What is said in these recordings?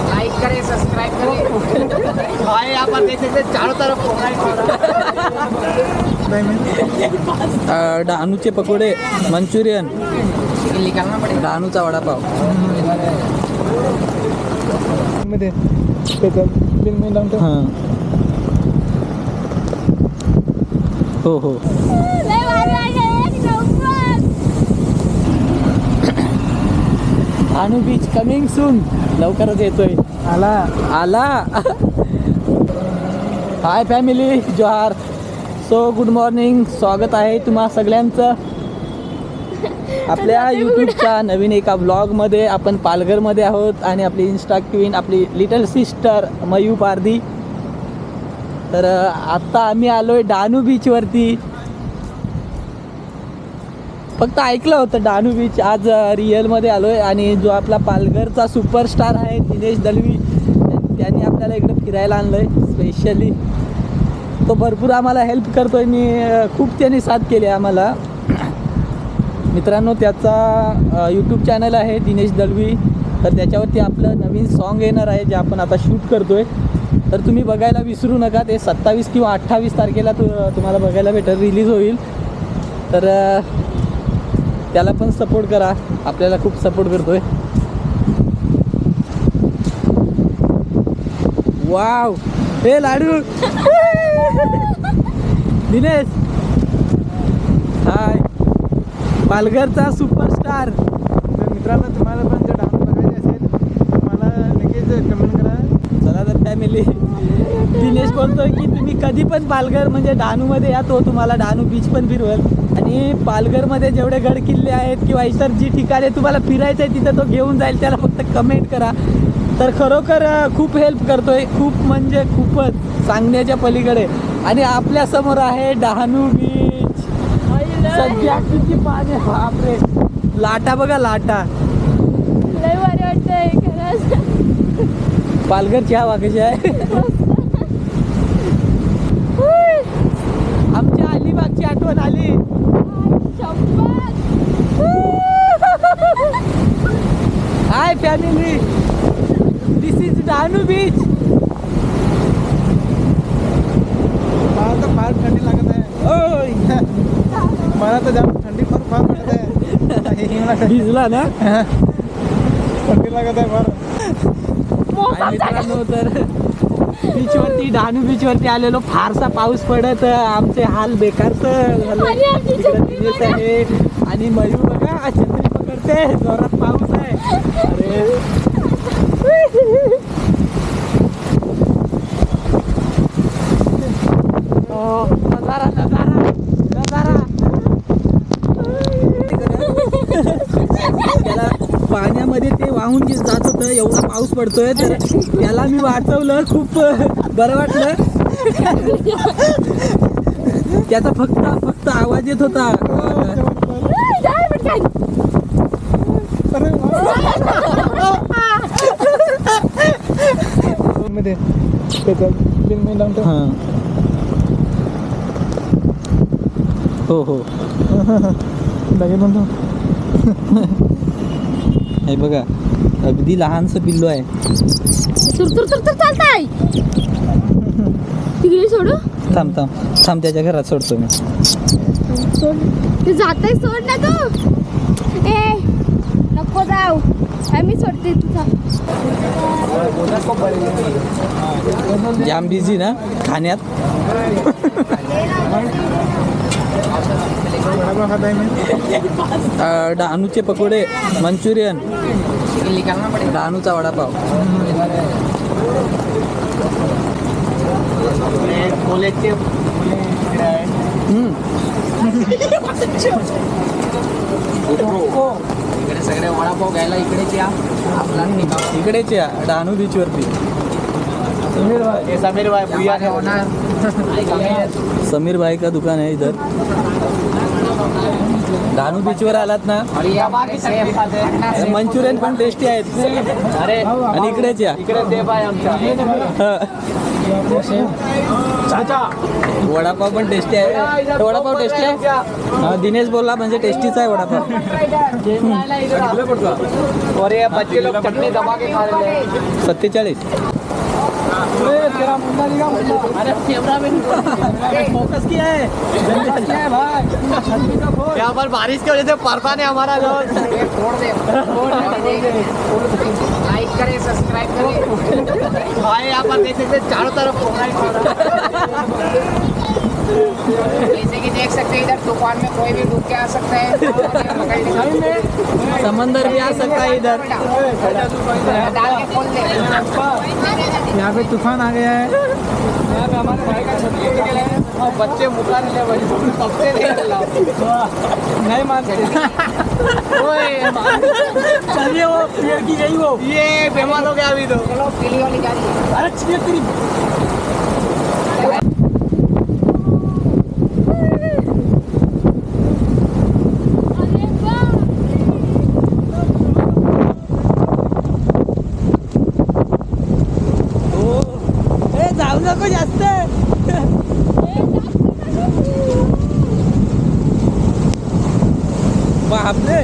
Like करें, subscribe करें। भाई यहाँ पर देख सकते चारों तरफ डहाणूचे पकोडे, मंचुरियन, निकालना पड़ेगा। डहाणूचा वडापाव. मध्ये बिल मी लावतो. हां हो हो. Dahanu beach coming soon. लवकरच येतोय. आला. हाय फॅमिली, जोहार. So good morning. स्वागत आहे तुम्हा सगळ्यांचं आपल्या यूट्यूबच्या नवीन एका व्लॉगमध्ये. आपण पालघरमध्ये आहोत आणि आपली इन्स्टा क्वीन, आपली लिटल सिस्टर मयू पारधी. तर आत्ता आम्ही आलो आहे डहाणू बीचवरती. फक्त ऐकलं होतं डहाणू बीच, आज रिअलमध्ये आलो आहे. आणि जो आपला पालघरचा सुपरस्टार आहे दिनेश दलवी, त्यांनी आपल्याला इकडे फिरायला आणलं आहे स्पेशली. तो भरपूर आम्हाला हेल्प करतो आहे आणि खूप त्यांनी साथ केली आहे आम्हाला. मित्रांनो, त्याचा यूट्यूब चॅनल आहे दिनेश दलवी. तर त्याच्यावरती आपलं नवीन सॉन्ग येणार आहे जे आपण आता शूट करतो आहे. तर तुम्ही बघायला विसरू नका. ते 27 किंवा 28 तारखेला तुम्हाला बघायला भेटेल, रिलीज होईल. तर त्याला पण सपोर्ट करा, आपल्याला खूप सपोर्ट करतोय. वाव, हे लाडू. दिनेश हाय, पालघरचा सुपरस्टार. मित्रांनो, तुम्हाला पण जर डान्स बघायचे असेल तर मला लगेच कमेंट करा. चला तर फॅमिली, दिनेश बोलतोय की तुम्ही कधी पण पालघर म्हणजे डहाणूमध्ये या, तो तुम्हाला डहाणू बीच पण फिरवेल. आणि पालघरमध्ये जेवढे गड किल्ले आहेत किंवा इतर जी ठिकाणे तुम्हाला फिरायचं आहे तिथं तो घेऊन जाईल. त्याला फक्त कमेंट करा. तर खरोखर खूप हेल्प करतोय, खूप म्हणजे खूपच सांगण्याच्या पलीकडे. आणि आपल्यासमोर आहे डहाणू बीच. सध्या किती पाणी, बापरे. लाटा बघा, लाटा. लय भारी वाटतंय खरंच. पालघरची हवा कशी आहे. आमच्या अलिबागची आठवण आली. Hi family, this is Dahanu beach. मला तर फार थंडी लागत आहे. मला तर जाम थंडी फार वाटत आहे. भिजला ना. थंडी लागत आहे फार. मित्रांनो, तर बीचवरती, डहाणू बीचवरती आलेलो. फारसा पाऊस पडत आमचे हाल बेकारच दिनेश आहे आणि मयू बघा छत्री पकडते, जोरात पाऊस आहे. अरे नजारा नजारा नजारा. त्याला पाण्यामध्ये ते वाहून जात होतं, एवढा पाऊस पडतोय. तर त्याला मी वाचवलं, खूप बरं वाटलं. त्याचा फक्त आवाज येत होता. मध्ये बिल मी लावतो. हां हो हो. लगेच म्हणतो. हे बघा, अगदी लहानसं पिल्लू आहे. चालताय तिकडे सोडू. थांब थांब थांब, त्याच्या घरात सोडतो मी. सोड, ते जाताय, सोड ना तू. ए नको जाऊ, मी सोडते तुझा. जाम बिझी ना खाण्यात. वडापाव खाता आहे मी. डहाणूचे पकोडे, मंचुरियन, निकालना पड़ेगा। डहाणूचा वडापाव. कॉलेजचे इकडे सगळे वडापाव घ्यायला इकडेच या. आपला इकडेच या डहाणू बीचवरती. समीर भाई भैया काय होणार. समीर भाई का दुकान है इधर. डहाणू बीचवर आलात ना, और ये हमारे सेफ अन्ना सेफ मंचुरियन पण टेस्टी आहेत. अरे आणि इकडेच या. इकडे सेफ आहे आमचा. चाचा वडापाव पण टेस्टी आहे. वडापाव टेस्टी आहे. दिनेश बोलला म्हणजे टेस्टीच आहे वडापाव. और ये बच्चे लोग चटनी दबा के खा रहे हैं. 47. अरे कैमरा में फोकस किया है. यहाँ पर बारिश की वजह से परेशान है हमारा लोग. छोड़ दे लाइक करें सब्सक्राइब करें. भाई यहाँ पर देख सकते हैं चारों तरफ जैसे कि देख सकते हैं इधर तूफान में कोई भी डूब के आ सकता है. समंदर भी आ सकता है इधर. डाल के खोल दे. यहाँ पे तूफान आ गया है. यहाँ पे हमारे भाई का छतरी उड़ गया है और बच्चे मुका नहीं ले भाई सबसे नहीं मानते. चलिए वो पेड़ की गई वो. ये बेमार हो गया अभी तो. चलो पीली वाली गाड़ी. अरे छिए तेरी. जाऊ नको जास्त. बापरे.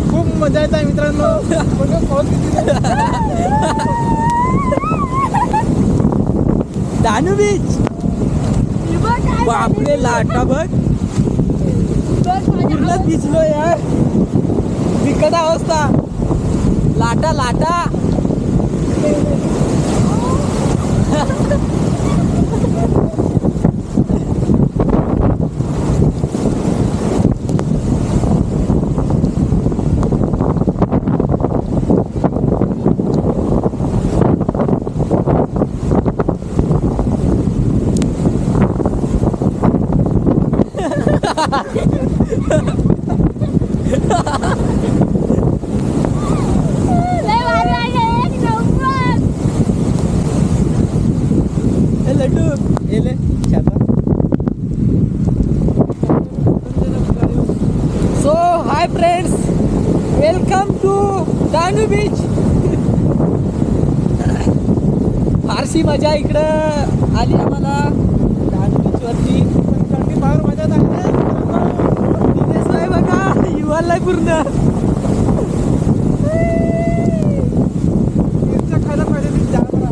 खूप मजा येत आहे मित्रांनो. डहाणू बीच. बापरे लाटा बघ. पूर्ण भिजलो यार. बिकट अवस्था. लाटा लाटा. लड्डू ये ले छाता. So hi friends, welcome to Dahanu beach. फारशी मजा इकडं आली आम्हाला डहाणू बीच वरती. थंडी फार मजा येत आहे. दिनेश आहे बघा युवाला पूर्ण. मिरच्या खायला पाहिजे ती जाम करा.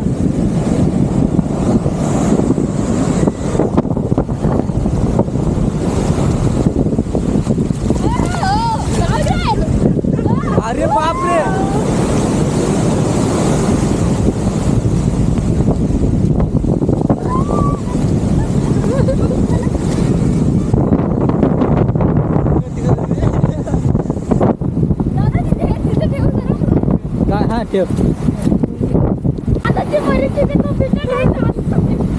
अरे बापरे. हा ठेव.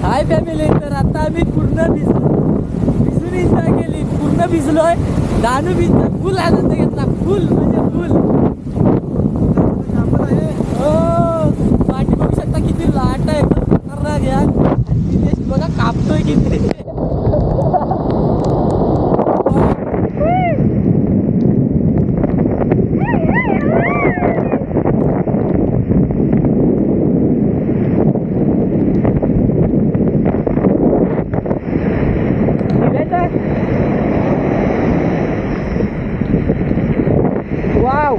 Hi family. तर आता आम्ही पूर्ण भिजून एन्जॉय केली. पूर्ण भिजलोय. डहाणू बीचचा फुल आनंद घेतला. फुल म्हणजे फुल. हो पाठी बघू शकता किती लाट आहे. खतरनाक यार. दिनेश बघा कापतोय किती. वाव.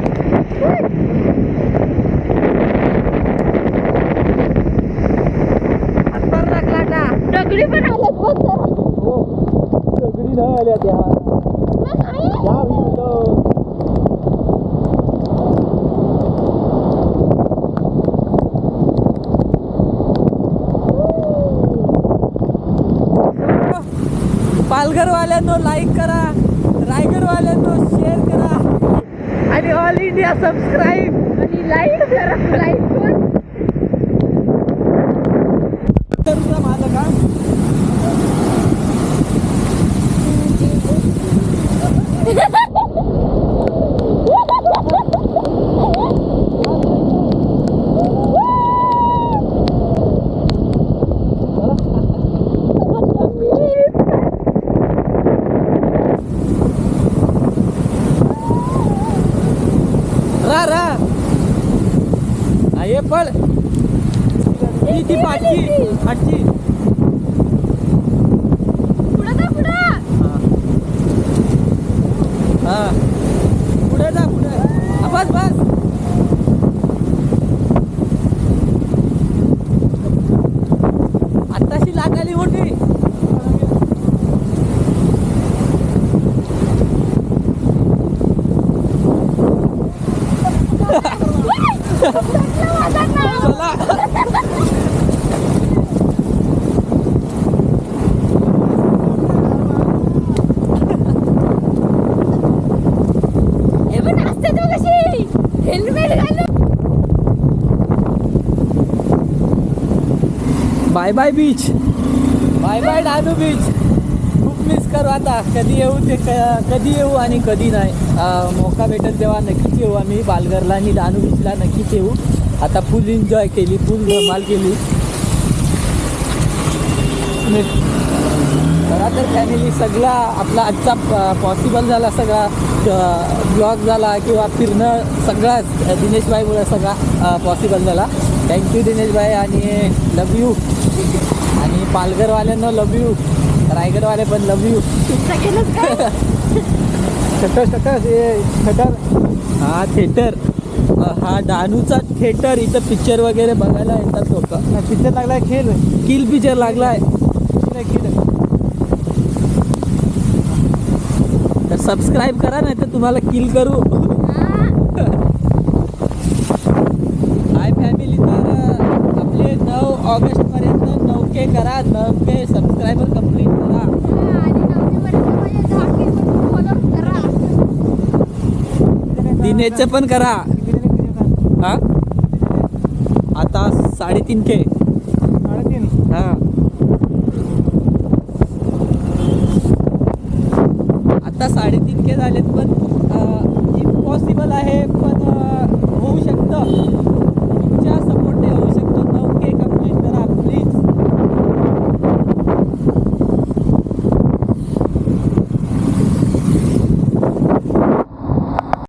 खतरनाक लाटा. दगडी पण आल्यात बघ तर. हो सगळी नाही आल्या त्या. या विंडो. पालघरवाल्यांनो लाईक करा. रायगडवाल्यांनो शेअर करा. आणि ऑल इंडिया सबस्क्राईब. आणि लाईक करा. लाईक कर. तर माझं का पळ ती पाठची पाठची पुढं जा पुढं. हा पुढे जा पुढे बस बस आत्ताशी लागाली मोठी चला हे पण असते तो कशी हेल्मेट घालून. Bye bye beach bye bye Dahanu beach खूप मिस करू आता कधी येऊ ते कधी येऊ आणि कधी नाही मौका भेटेल तेव्हा नक्कीच येऊ आम्ही पालघरला आणि डहाणू बीचला नक्कीच येऊ आता फुल एन्जॉय केली फुल धमाल केली खरा तर फॅमिली सगळा आपला आजचा पॉसिबल झाला सगळा ब्लॉग झाला किंवा फिरणं सगळाच दिनेशभाईमुळे सगळा पॉसिबल झाला थँक्यू दिनेशभाई आणि लव यू आणि पालघरवाल्यांना लव यू रायगडवाले पण लव यू सगळ्यांनाच काय. थिएटर हा थिएटर हा डहाणूचा थिएटर इथं पिक्चर वगैरे बघायला येतात लोक पिक्चर लागलाय खेळ किल पिक्चर लागलाय तर सबस्क्राईब करा नाही तर तुम्हाला किल करू हाय फॅमिली तर आपले 9 ऑगस्टपर्यंत 9K करा 9K सबस्क्रायबर कंप्लीट करा आणि नवरीपर्यंत माझ्या 10K फॉलो करा. दिनेशचं पण करा हा आता 3.5K 3.5 हा आता 3.5K झालेत पण इम्पॉसिबल आहे पण होऊ शकतं